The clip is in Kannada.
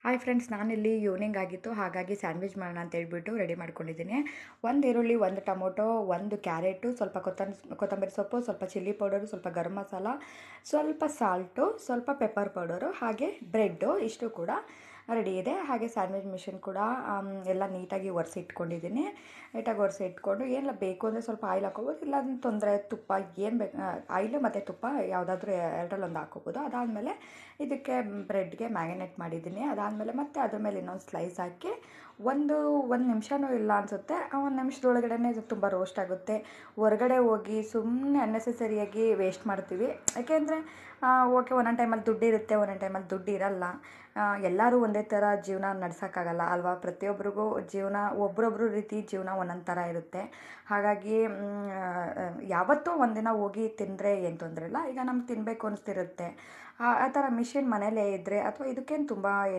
ಹಾಯ್ ಫ್ರೆಂಡ್ಸ್, ನಾನಿಲ್ಲಿ ಈವ್ನಿಂಗ್ ಆಗಿತ್ತು, ಹಾಗಾಗಿ ಸ್ಯಾಂಡ್ವಿಚ್ ಮಾಡೋಣ ಅಂತ ಹೇಳ್ಬಿಟ್ಟು ರೆಡಿ ಮಾಡ್ಕೊಂಡಿದ್ದೀನಿ. ಒಂದು ಈರುಳ್ಳಿ, ಒಂದು ಟೊಮೊಟೊ, ಒಂದು ಕ್ಯಾರೆಟು, ಸ್ವಲ್ಪ ಕೊತ್ತಂಬರಿ ಸೊಪ್ಪು, ಸ್ವಲ್ಪ ಚಿಲ್ಲಿ ಪೌಡರು, ಸ್ವಲ್ಪ ಗರಂ ಮಸಾಲ, ಸ್ವಲ್ಪ ಸಾಲ್ಟು, ಸ್ವಲ್ಪ ಪೆಪ್ಪರ್ ಪೌಡರು, ಹಾಗೆ ಬ್ರೆಡ್ಡು ಇಷ್ಟು ಕೂಡ ರೆಡಿ ಇದೆ. ಹಾಗೆ ಸ್ಯಾಂಡ್ವಿಚ್ ಮಿಷಿನ್ ಕೂಡ ಎಲ್ಲ ನೀಟಾಗಿ ಒರೆಸಿ ಇಟ್ಕೊಂಡಿದ್ದೀನಿ. ನೀಟಾಗಿ ಒರೆಸಿ ಇಟ್ಕೊಂಡು ಏನೆಲ್ಲ ಬೇಕು ಅಂದರೆ ಸ್ವಲ್ಪ ಆಯಿಲ್ ಹಾಕೋಬೋದು, ಇಲ್ಲ ಅದನ್ನ ತೊಂದರೆ ತುಪ್ಪ ಏನು ಬೇಕು, ಆಯಿಲು ಮತ್ತು ತುಪ್ಪ ಯಾವುದಾದ್ರೂ ಎರಡರಲ್ಲೊಂದು ಹಾಕೋಬೋದು. ಅದಾದಮೇಲೆ ಇದಕ್ಕೆ ಬ್ರೆಡ್ಗೆ ಮ್ಯಾರಿನೇಟ್ ಮಾಡಿದ್ದೀನಿ. ಅದಾದಮೇಲೆ ಮತ್ತೆ ಅದ್ರ ಮೇಲೆ ಇನ್ನೊಂದು ಸ್ಲೈಸ್ ಹಾಕಿ ಒಂದು ನಿಮಿಷನೂ ಇಲ್ಲ ಅನಿಸುತ್ತೆ, ಒಂದು ನಿಮಿಷದೊಳಗಡೆ ಇದು ತುಂಬ ರೋಸ್ಟ್ ಆಗುತ್ತೆ. ಹೊರಗಡೆ ಹೋಗಿ ಸುಮ್ಮನೆ ಅನ್ನೆಸೆಸರಿಯಾಗಿ ವೇಸ್ಟ್ ಮಾಡ್ತೀವಿ. ಯಾಕೆಂದರೆ ಓಕೆ, ಒಂದೊಂದು ಟೈಮಲ್ಲಿ ದುಡ್ಡು ಇರುತ್ತೆ, ಒಂದೊಂದು ಟೈಮಲ್ಲಿ ದುಡ್ಡು ಇರಲ್ಲ. ಎಲ್ಲರೂ ಒಂದೇ ಥರ ಜೀವನ ನಡ್ಸೋಕ್ಕಾಗಲ್ಲ ಅಲ್ವಾ? ಪ್ರತಿಯೊಬ್ಬರಿಗೂ ಜೀವನ ಒಬ್ರೊಬ್ರು ರೀತಿ ಜೀವನ ಒಂದೊಂದು ಥರ ಇರುತ್ತೆ. ಹಾಗಾಗಿ ಯಾವತ್ತೂ ಒಂದಿನ ಹೋಗಿ ತಿಂದರೆ ಏನು ತೊಂದರೆ ಇಲ್ಲ. ಈಗ ನಮ್ಗೆ ತಿನ್ನಬೇಕು ಅನಿಸ್ತಿರುತ್ತೆ, ಆ ಥರ ಮಿಷಿನ್ ಮನೇಲೇ ಇದ್ದರೆ ಅಥವಾ ಇದಕ್ಕೇನು ತುಂಬ